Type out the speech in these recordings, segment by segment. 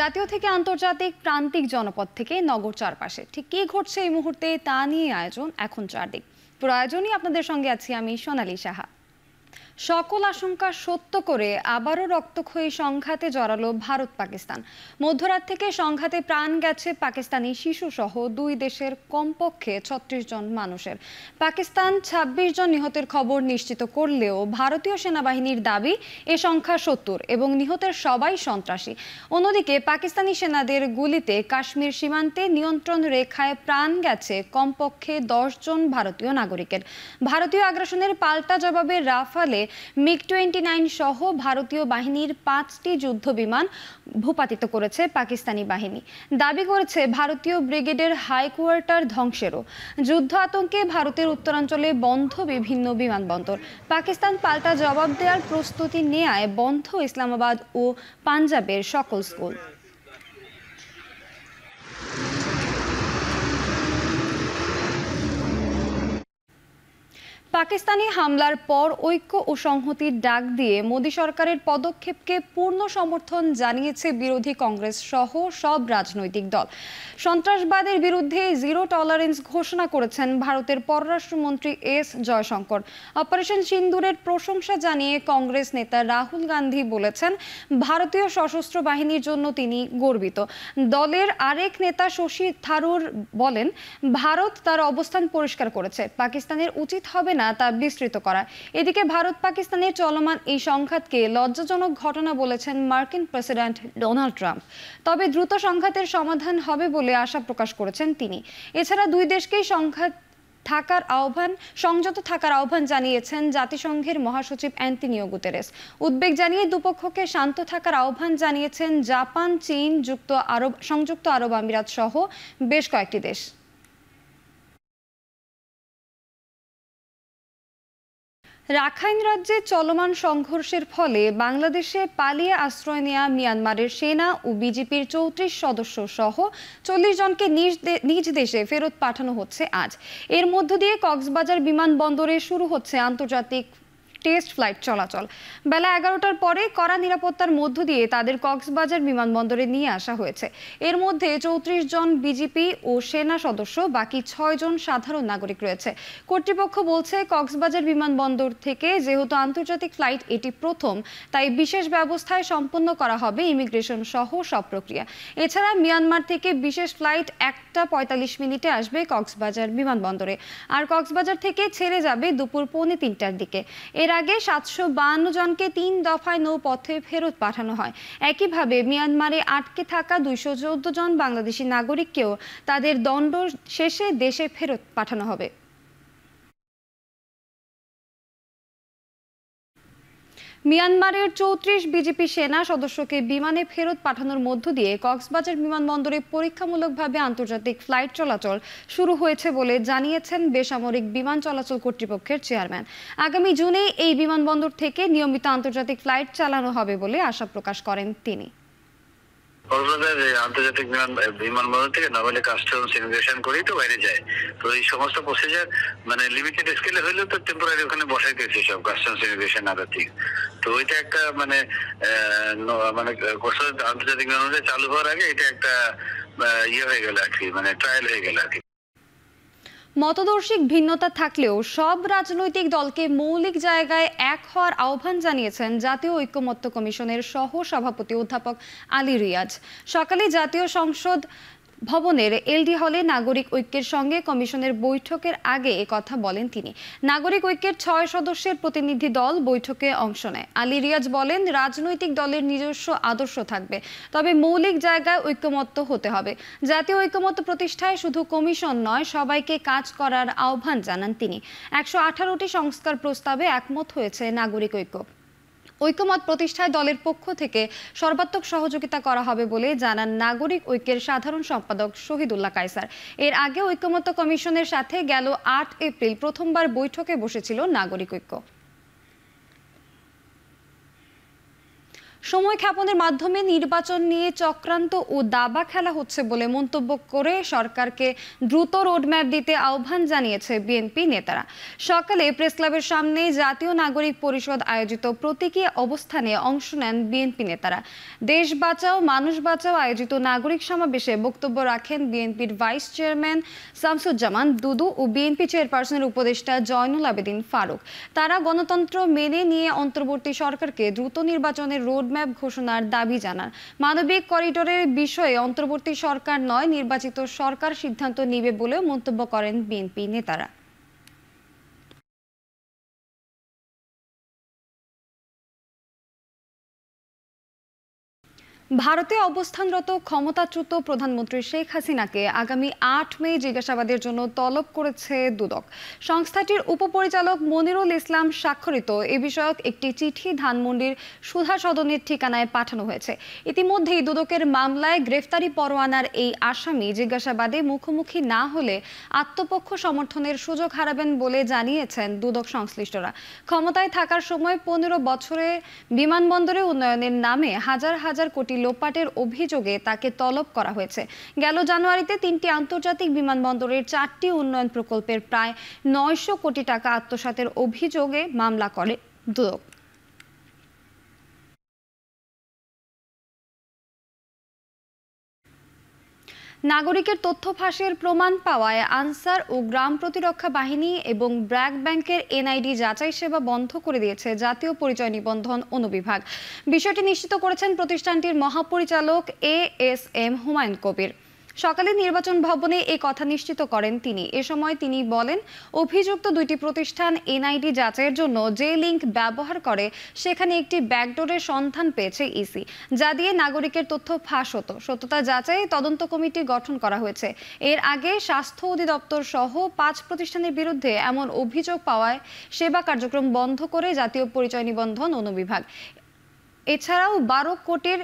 জাতীয় থেকে আন্তর্জাতিক প্রান্তিক জনপদ থেকে নগর চারপাশে ঠিক কি ঘটছে এই মুহূর্তে তা নিয়ে আয়োজন এখন চারদিক। পুরো আয়োজনই আপনাদের সঙ্গে আছি আমি সোনালী সাহা। সকল আশঙ্কা সত্য করে আবারও রক্তক্ষয়ী সংঘাতে জড়ালো ভারত পাকিস্তান। মধ্যরাত থেকে সংঘাতে প্রাণ গেছে পাকিস্তানি শিশু সহ দুই দেশের কমপক্ষে ৩৬ জন মানুষের। পাকিস্তান ২৬ জন নিহতের খবর নিশ্চিত করলেও ভারতীয় সেনাবাহিনীর দাবি এ সংখ্যা ৭০ এবং নিহতের সবাই সন্ত্রাসী। অন্যদিকে পাকিস্তানি সেনাদের গুলিতে কাশ্মীর সীমান্তে নিয়ন্ত্রণ রেখায় প্রাণ গেছে কমপক্ষে ১০ জন ভারতীয় নাগরিকের। ভারতীয় আগ্রাসনের পাল্টা জবাবে রাফালে MiG-29 সহ ভারতীয় বাহিনীর ৫টি যুদ্ধ বিমান ভূপাতিত করেছে পাকিস্তানি বাহিনী। দাবি করেছে ভারতীয় ব্রিগেডের হাইকোয়ার্টার ধ্বংসেরও। যুদ্ধ আতঙ্কে ভারতের উত্তরাঞ্চলে বন্ধ বিভিন্ন বিমানবন্দর। পাকিস্তান পাল্টা জবাব দেওয়ার প্রস্তুতি নেয়ায় বন্ধ ইসলামাবাদ ও পাঞ্জাবের সকল স্কুল। পাকিস্তানি হামলার পর ঐক্য ও সংহতির ডাক দিয়ে মোদী সরকারের পদক্ষেপকে পূর্ণ সমর্থন জানিয়েছে বিরোধী কংগ্রেস সহ সব রাজনৈতিক দল। সন্ত্রাসবাদের বিরুদ্ধে জিরো টলারেন্স ঘোষণা করেছেন ভারতের পররাষ্ট্রমন্ত্রী এস জয়শঙ্কর। অপারেশন সিন্দুরের প্রশংসা জানিয়ে কংগ্রেস নেতা রাহুল গান্ধী বলেছেন ভারতীয় সশস্ত্র বাহিনীর জন্য তিনি গর্বিত। দলের আরেক নেতা শশী থারুর বলেন ভারত তার অবস্থান পরিষ্কার করেছে, পাকিস্তানের উচিত হবে না তা বিস্তৃত করা। এদিকে ভারত পাকিস্তানের চলমান এই সংঘাতকে লজ্জাজনক ঘটনা বলেছেন মার্কিন প্রেসিডেন্ট ডোনাল্ড ট্রাম্প। তবে দ্রুত সংঘাতের সমাধান হবে বলে আশা প্রকাশ করেছেন তিনি। এছাড়া দুই দেশকেই সংযত থাকার আহ্বান জানিয়েছেন জাতিসংঘের মহাসচিব অ্যান্টনিও গুতেরেস। উদ্বেগ জানিয়ে দুপক্ষকে শান্ত থাকার আহ্বান জানিয়েছেন জাপান, চীন, সংযুক্ত আরব আমিরাত সহ বেশ কয়েকটি দেশ। রাখাইন রাজ্যে চলমান সংঘর্ষের ফলে বাংলাদেশে পালিয়ে আশ্রয় নেওয়া মিয়ানমারের সেনা ও বিজিপির ৩৪ সদস্য সহ ৪০ জনকে নিজ দেশে ফেরত পাঠানো হচ্ছে আজ। এর মধ্য দিয়ে কক্সবাজার বিমানবন্দরে শুরু হচ্ছে আন্তর্জাতিক টেস্ট ফ্লাইট চলাচল। বেলা ১১টার পরে কড়া নিরাপত্তার মধ্য দিয়ে তাদের কক্সবাজার বিমানবন্দরে নিয়ে আসা হয়েছে। এর মধ্যে ৩৪ জন বিজিপি ও সেনা সদস্য, বাকি ৬ জন সাধারণ নাগরিক রয়েছে। কর্তৃপক্ষ বলছে কক্সবাজার বিমানবন্দর থেকে যেহেতু আন্তর্জাতিক ফ্লাইট এটি প্রথম, তাই বিশেষ ব্যবস্থায় সম্পন্ন করা হবে ইমিগ্রেশন সহ সব প্রক্রিয়া। এছাড়া মিয়ানমার থেকে বিশেষ ফ্লাইট ১টা ৪৫ মিনিটে আসবে কক্সবাজার বিমানবন্দরে, আর কক্সবাজার থেকে ছেড়ে যাবে দুপুর ৩:৩০টার দিকে। এর আগে ৭৫২ জনকে ৩ দফায় নৌপথে ফেরত পাঠানো হয়। একইভাবে মিয়ানমারে আটকে থাকা ২১৪ জন বাংলাদেশি নাগরিককেও তাদের দণ্ড শেষে দেশে ফেরত পাঠানো হবে। মিয়ানমারের ৩৪ বিজিপি সেনা সদস্যকে বিমানে ফেরত পাঠানোর মধ্য দিয়ে কক্সবাজার বিমানবন্দরে পরীক্ষামূলকভাবে আন্তর্জাতিক ফ্লাইট চলাচল শুরু হয়েছে বলে জানিয়েছেন বেসামরিক বিমান চলাচল কর্তৃপক্ষের চেয়ারম্যান। আগামী জুনে এই বিমানবন্দর থেকে নিয়মিত আন্তর্জাতিক ফ্লাইট চালানো হবে বলে আশা প্রকাশ করেন তিনি। কক্সবাজার আন্তর্জাতিক বিমানবন্দর থেকে নভেলে কাস্টমস ইমিগ্রেশন করেই তো বাইরে যায়। তো এই সমস্ত প্রসিজার লিমিটেড স্কেলে হলেও তো টেম্পোরারি ওখানে বসাইতেছে সব কাস্টমস ইমিগ্রেশন আদার্থিক। তো ওইটা একটা আন্তর্জাতিক বিমানবন্দর চালু হওয়ার আগে এটা একটা হয়ে গেল আর কি, ট্রায়াল হয়ে গেল আর কি। মতদর্শিক ভিন্নতা থাকলেও সব রাজনৈতিক দলকে মৌলিক জায়গায় এক হওয়ার আহ্বান জানিয়েছেন জাতীয় ঐকমত্য কমিশনের সহ সভাপতি অধ্যাপক আলী রিয়াজ। সকালে জাতীয় সংসদ ভবনের এলডি হলে নাগরিক ঐক্যের সঙ্গে কমিশনের বৈঠকের আগে কথা বলেন তিনি। নাগরিক ঐক্যের ৬ সদস্যের প্রতিনিধি দল বৈঠকে অংশ নেয়। আলী রিয়াজ বলেন রাজনৈতিক দলের নিজস্ব আদর্শ থাকবে, তবে মৌলিক জায়গায় ঐকমত্য হতে হবে। জাতীয় ঐকমত্য প্রতিষ্ঠায় শুধু কমিশন নয়, সবাইকে কাজ করার আহ্বান জানান তিনি। ১১৮টি সংস্কার প্রস্তাবে একমত হয়েছে নাগরিক ঐক্য। ঐকমত প্রতিষ্ঠায় দলের পক্ষ থেকে সর্বাত্মক সহযোগিতা করা হবে বলে জানান নাগরিক ঐক্যের সাধারণ সম্পাদক শহীদুল্লাহ কায়সার। এর আগে ঐকমত্য কমিশনের সাথে গেল ৮ এপ্রিল প্রথমবার বৈঠকে বসেছিল নাগরিক ঐক্য। সময় ক্ষেপণের মাধ্যমে নির্বাচন নিয়ে চক্রান্ত ও দাবা খেলা হচ্ছে বলে মন্তব্য করে সরকারকে দ্রুত রোডম্যাপ দিতে আহ্বান জানিয়েছে বিএনপি নেতারা। সকালে প্রেস ক্লাবের সামনে জাতীয় নাগরিক পরিষদ আয়োজিত প্রতীকী অবস্থানে অংশ নেন বিএনপি নেতারা। দেশ বাঁচাও মানুষ বাঁচাও আয়োজিত নাগরিক সমাবেশে বক্তব্য রাখেন বিএনপির ভাইস চেয়ারম্যান শামসুজ্জামান দুদু ও বিএনপি চেয়ারপারসনের উপদেষ্টা জয়নুল আবেদিন ফারুক। তারা গণতন্ত্র মেনে নিয়ে অন্তর্বর্তী সরকারকে দ্রুত নির্বাচনের রোডম্যাপ ঘোষণার দাবি জানান। মানবিক করিডোরের বিষয়ে অন্তর্বর্তী সরকার নয়, নির্বাচিত সরকার সিদ্ধান্ত নেবে বলেও মন্তব্য করেন বিএনপি নেতারা। ভারতে অবস্থানরত ক্ষমতাচ্যুত প্রধানমন্ত্রী শেখ হাসিনাকে আগামী ৮ মে জিজ্ঞাসাবাদের জন্য তলব করেছে দুদক। সংস্থাটির উপপরিচালক মনিরুল ইসলাম স্বাক্ষরিত এ বিষয়ক একটি চিঠি ধানমন্ডির সুধা সদনের ঠিকানায় পাঠানো হয়েছে। ইতিমধ্যেই দুদকের মামলায় গ্রেফতারি পরোয়ানার এই আসামি জিজ্ঞাসাবাদে মুখোমুখি না হলে আত্মপক্ষ সমর্থনের সুযোগ হারাবেন বলে জানিয়েছেন দুদক সংশ্লিষ্টরা। ক্ষমতায় থাকার সময় ১৫ বছরে বিমানবন্দরে উন্নয়নের নামে হাজার হাজার কোটি লোপাটের অভিযোগে তাকে তলব করা হয়েছে। গেল জানুয়ারিতে ৩টি আন্তর্জাতিক বিমানবন্দরের ৪টি উন্নয়ন প্রকল্পের প্রায় ৯০০ কোটি টাকা আত্মসাতের অভিযোগে মামলা করে দুদক। নাগরিকের তথ্য ফাঁসের প্রমাণ পাওয়ায় আনসার ও গ্রাম প্রতিরক্ষা বাহিনী এবং ব্র্যাক ব্যাংকের এনআইডি যাচাই সেবা বন্ধ করে দিয়েছে জাতীয় পরিচয় নিবন্ধন অনুবিভাগ। বিষয়টি নিশ্চিত করেছেন প্রতিষ্ঠানটির মহাপরিচালক এএসএম হুমায়ুন কবির। সকালে নির্বাচন ভবনে এই কথা নিশ্চিত করেন তিনি। এ সময় তিনি বলেন, অভিযুক্ত দুইটি প্রতিষ্ঠান এনআইডি যাচাইয়ের জন্য যে লিংক ব্যবহার করে সেখানে একটি ব্যাকডোরের সন্ধান পেয়েছে ইসি, যা দিয়ে নাগরিকের তথ্য ফাঁস হতো। সত্যতা যাচাই তদন্ত কমিটি গঠন করা হয়েছে। এর আগে স্বাস্থ্য অধিদপ্তর সহ ৫ প্রতিষ্ঠানের বিরুদ্ধে এমন অভিযোগ পাওয়ায় সেবা কার্যক্রম বন্ধ করে জাতীয় পরিচয় নিবন্ধন অনুবিভাগ। এছাড়াও ১২ কোটির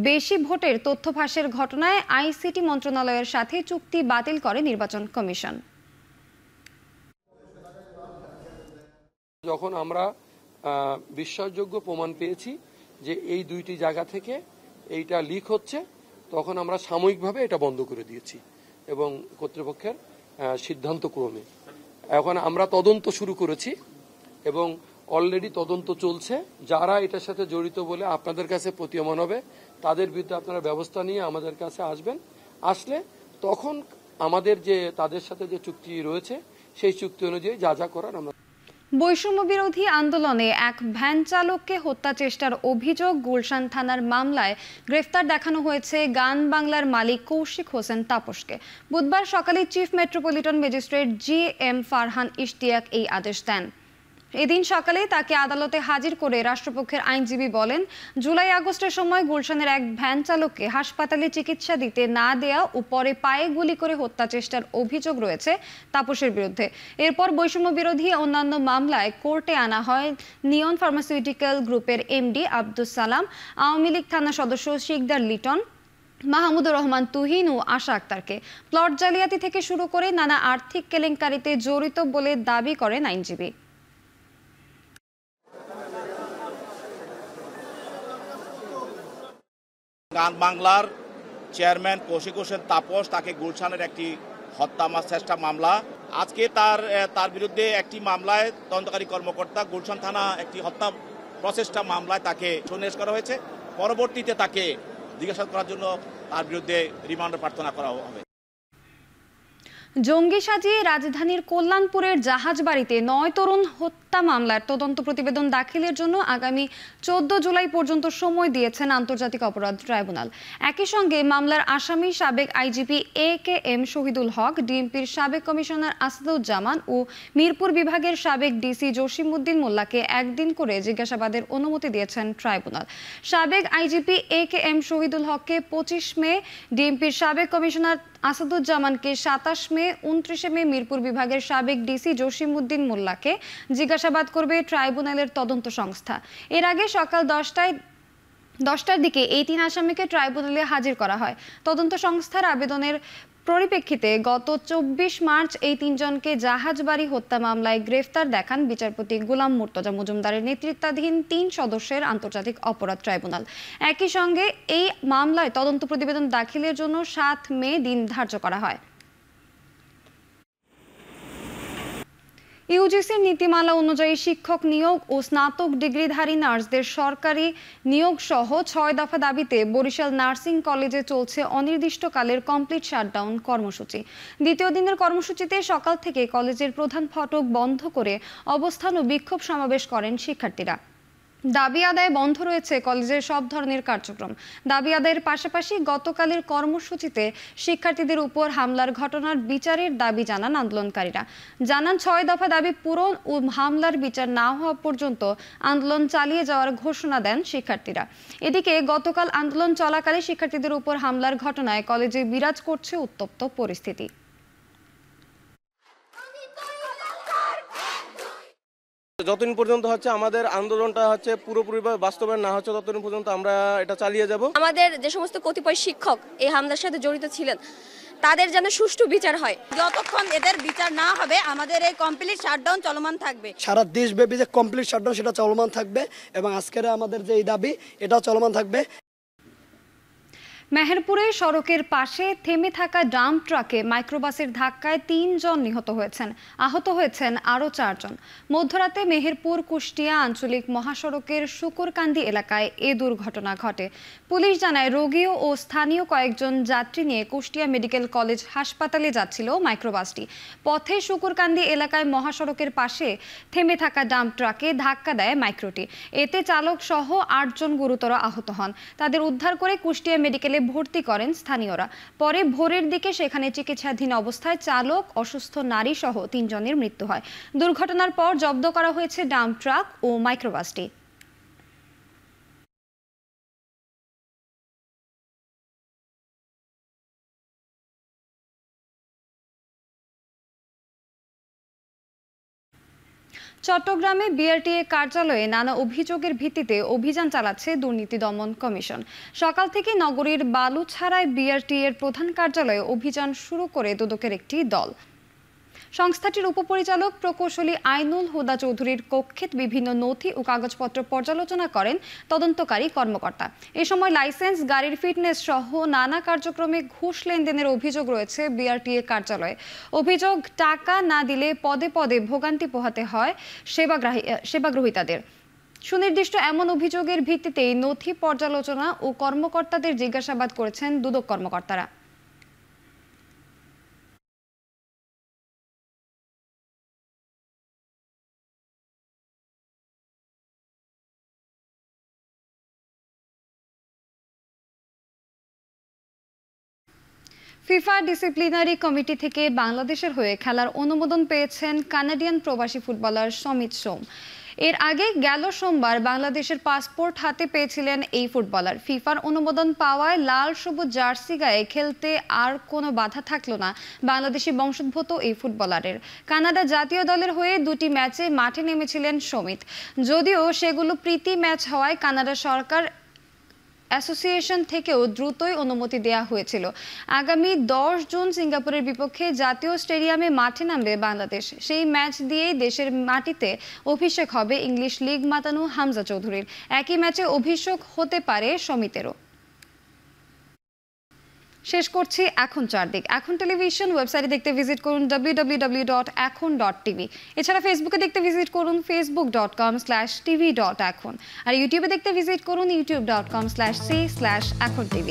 বেশি ভোটের তথ্য ফাঁসের ঘটনায় আইসিটি মন্ত্রণালয়ের সাথে চুক্তি বাতিল করে নির্বাচন কমিশন। যখন আমরা বিশ্বাসযোগ্য প্রমাণ পেয়েছি যে এই দুইটি জায়গা থেকে এইটা লিক হচ্ছে, তখন আমরা সাময়িকভাবে এটা বন্ধ করে দিয়েছি এবং কর্তৃপক্ষের সিদ্ধান্ত ক্রমে এখন আমরা তদন্ত শুরু করেছি এবং অলরেডি তদন্ত চলছে। যারা এটার সাথে জড়িত বলে আপনাদের কাছে প্রতীয়মান হবে, তাদের বিরুদ্ধে আপনারা ব্যবস্থা নিয়ে আমাদের কাছে আসবেন। আসলে তখন আমাদের যে তাদের সাথে যে চুক্তি রয়েছে সেই চুক্তি অনুযায়ী যা যা করার আমরা। বৈষম্য বিরোধী আন্দোলনে এক ভ্যান চালককে হত্যা চেষ্টার অভিযোগ গুলশান থানার মামলায় গ্রেফতার দেখানো হয়েছে গান বাংলার মালিক কৌশিক হোসেন তাপসকে। বুধবার সকালে chief metropolitan magistrate GM Farhan Ishtiaq এই আদেশ দেন। এদিন সকালে তাকে আদালতে হাজির করে রাষ্ট্রপক্ষের আইনজীবী বলেন, জুলাই আগস্টের সময় গুলশানের এক ভ্যান চালককে হাসপাতালে চিকিৎসা দিতে না দেয়া ও পরে পায়ে গুলি করে হত্যা চেষ্টার অভিযোগ রয়েছে তাপসের বিরুদ্ধে। এরপর বৈষম্য বিরোধী অন্যান্য মামলায় কোর্টে আনা হয় নিয়ন ফার্মাসিউটিক্যাল গ্রুপের MD আব্দুস সালাম, আওয়ামী লীগ থানা সদস্য শিকদার লিটন, মাহমুদুর রহমান তুহিন ও আশা আক্তারকে প্লট জালিয়াতি থেকে শুরু করে নানা আর্থিক কেলেঙ্কারিতে জড়িত বলে দাবি করেন আইনজীবী। গান বাংলার চেয়ারম্যান কৌশিক হোসেন তাপস, তাকে গুলশানের একটি হত্যা চেষ্টা মামলা, আজকে তার বিরুদ্ধে একটি মামলায় তদন্তকারী কর্মকর্তা গুলশান থানা একটি হত্যা প্রচেষ্টা মামলায় তাকে সন্নিবেশ করা হয়েছে। পরবর্তীতে তাকে জিজ্ঞাসাবাদ করার জন্য তার বিরুদ্ধে রিমান্ড প্রার্থনা করা হবে। জঙ্গি সাজিয়ে রাজধানীর কল্যাণপুরের জাহাজবাড়িতে ৯ তরুণ হত্যা মামলার তদন্ত প্রতিবেদন দাখিলের জন্য আগামী ১৪ জুলাই পর্যন্ত সময় দিয়েছেন আন্তর্জাতিক অপরাধ ট্রাইব্যুনাল। একই সঙ্গে মামলার আসামি সাবেক আইজিপি AKM শহীদুল হক, ডিএমপির সাবেক কমিশনার আসাদুজ্জামান ও মিরপুর বিভাগের সাবেক ডিসি জসিমউদ্দিন মোল্লাকে একদিন করে জিজ্ঞাসাবাদের অনুমতি দিয়েছেন ট্রাইব্যুনাল। সাবেক আইজিপি AKM শহীদুল হককে 25 মে, ডিএমপির সাবেক কমিশনার আসাদুজ্জামানকে 27 মে, 29 মে মিরপুর বিভাগের সাবেক ডিসি জসিমউদ্দিন মোল্লাকে জিজ্ঞাসাবাদ করবে ট্রাইব্যুনালের তদন্ত সংস্থা। এর আগে সকাল 10টার দিকে এই 3 আসামিকে ট্রাইব্যুনালে হাজির করা হয়। তদন্ত সংস্থার আবেদনের পরিপ্রেক্ষিতে গত 24 মার্চ এই তিনজনকে জাহাজবাড়ি হত্যা মামলায় গ্রেফতার দেখান বিচারপতি গোলাম মুর্তজা মজুমদারের নেতৃত্বাধীন 3 সদস্যের আন্তর্জাতিক অপরাধ ট্রাইব্যুনাল। একই সঙ্গে এই মামলায় তদন্ত প্রতিবেদন দাখিলের জন্য 7 মে দিন ধার্য করা হয়। ইউজিসির নীতিমালা অনুযায়ী শিক্ষক নিয়োগ ও স্নাতক ডিগ্রিধারী নার্সদের সরকারি নিয়োগ সহ 6 দফা দাবিতে বরিশাল নার্সিং কলেজে চলছে অনির্দিষ্টকালের কমপ্লিট শাটডাউন কর্মসূচি। দ্বিতীয় দিনের কর্মসূচিতে সকাল থেকে কলেজের প্রধান ফটক বন্ধ করে অবস্থান ও বিক্ষোভ সমাবেশ করেন শিক্ষার্থীরা। দাবি আদায়ে বন্ধ রয়েছে কলেজের সব ধরনের কার্যক্রম। দাবি আদায়ের পাশাপাশি গতকালের কর্মসূচিতে শিক্ষার্থীদের উপর হামলার ঘটনার বিচারের দাবি জানান আন্দোলনকারীরা। জানান 6 দফা দাবি পূরণ ও হামলার বিচার না হওয়া পর্যন্ত আন্দোলন চালিয়ে যাওয়ার ঘোষণা দেন শিক্ষার্থীরা। এদিকে গতকাল আন্দোলন চলাকালে শিক্ষার্থীদের উপর হামলার ঘটনায় কলেজে বিরাজ করছে উত্তপ্ত পরিস্থিতি। যতদিন পর্যন্ত হচ্ছে আমাদের আন্দোলনটা হচ্ছে পুরোপুরিভাবে বাস্তবায়ন না হচ্ছে ততদিন পর্যন্ত আমরা এটা চালিয়ে যাব। আমাদের যে সমস্ত কতিপয় শিক্ষক এই হামলার সাথে জড়িত ছিলেন তাদের যেন সুষ্ঠু বিচার হয়। যতক্ষণ এদের বিচার না হবে আমাদের এই কমপ্লিট শাটডাউন চলমান থাকবে। সারা দেশব্যাপী যে কমপ্লিট শাটডাউন সেটা চলমান থাকবে এবং আজকের আমাদের যে এই দাবি এটাও চলমান থাকবে। মেহেরপুরে সড়কের পাশে থেমে থাকা ডাম্প ট্রাকে মাইক্রোবাসের ধাক্কায় 3 জন নিহত হয়েছেন, আহত হয়েছেন আরও 4 জন। মধ্যরাতে মেহেরপুর কুষ্টিয়া আঞ্চলিক মহাসড়কের শুকুরকান্দি এলাকায় এ দুর্ঘটনা ঘটে। পুলিশ জানায় রোগী ও স্থানীয় কয়েকজন যাত্রী নিয়ে কুষ্টিয়া মেডিকেল কলেজ হাসপাতালে যাচ্ছিল মাইক্রোবাসটি। পথে শুকুরকান্দি এলাকায় মহাসড়কের পাশে থেমে থাকা ডাম্প ট্রাকে ধাক্কা দেয় মাইক্রোটি। এতে চালক সহ 8 জন গুরুতর আহত হন। তাদের উদ্ধার করে কুষ্টিয়া মেডিকেলে ভর্তি করেন স্থানীয়রা। পরে ভোরের দিকে সেখানে চিকিৎসাধীন অবস্থায় চালক, অসুস্থ নারী সহ 3 জনের মৃত্যু হয়। দুর্ঘটনার পর জব্দ করা হয়েছে ডাম্প ট্রাক ও মাইক্রোবাসটি। চট্টগ্রামে বিআরটিএ কার্যালয়ে নানা অভিযোগের ভিত্তিতে অভিযান চালাচ্ছে দুর্নীতি দমন কমিশন। সকাল থেকে নগরীর বালুছাড়ায় বিআরটিএর প্রধান কার্যালয়ে অভিযান শুরু করে দুদকের একটি দল। সংস্থাটির উপপরিচালক প্রকৌশলী আইনুল হুদা চৌধুরীর কক্ষে বিভিন্ন নথি ও কাগজপত্র পর্যালোচনা করেন তদন্তকারী কর্মকর্তা। এ সময় লাইসেন্স, গাড়ির ফিটনেস সহ নানা কার্যক্রমে ঘুষ লেনদেনের অভিযোগ রয়েছে বিআরটিএ কার্যালয়ে। অভিযোগ, টাকা না দিলে পদে পদে ভোগান্তি পোহাতে হয় সেবাগ্রহীতাদের। সুনির্দিষ্ট এমন অভিযোগের ভিত্তিতেই নথি পর্যালোচনা ও কর্মকর্তাদের জিজ্ঞাসাবাদ করেছেন দুদক কর্মকর্তারা। ফিফা ডিসিপ্লিনারি কমিটি থেকে বাংলাদেশের হয়ে খেলার অনুমোদন পেয়েছেন কানাডিয়ান প্রবাসী ফুটবলার সমিত সোম। এর আগে গেল সোমবার বাংলাদেশের পাসপোর্ট হাতে পেয়েছিলেন এই ফুটবলার। ফিফার অনুমোদন পাওয়ায় লাল সবুজ জার্সি গায়ে খেলতে আর কোনো বাধা থাকলো না বাংলাদেশি বংশোদ্ভূত এই ফুটবলারের। কানাডা জাতীয় দলের হয়ে 2টি ম্যাচে মাঠে নেমেছিলেন সমিত। যদিও সেগুলো প্রীতি ম্যাচ হওয়ায় কানাডা সরকার অ্যাসোসিয়েশন থেকেও দ্রুতই অনুমতি দেওয়া হয়েছিল। আগামী 10 জুন সিঙ্গাপুরের বিপক্ষে জাতীয় স্টেডিয়ামে মাঠে নামবে বাংলাদেশ। সেই ম্যাচ দিয়েই দেশের মাটিতে অভিষেক হবে ইংলিশ লিগ মাতানো হামজা চৌধুরীর। একই ম্যাচে অভিষেক হতে পারে সমিতেরও। শেষ করছি এখন চারদিক। এখন টেলিভিশন ওয়েবসাইটে দেখতে ভিজিট করুন www.ekhon.tv। এছাড়া ফেসবুকে দেখতে ভিজিট করুন facebook.com/tv.ekhon। আর ইউটিউবে দেখতে ভিজিট করুন youtube.com/c/ekhon tv।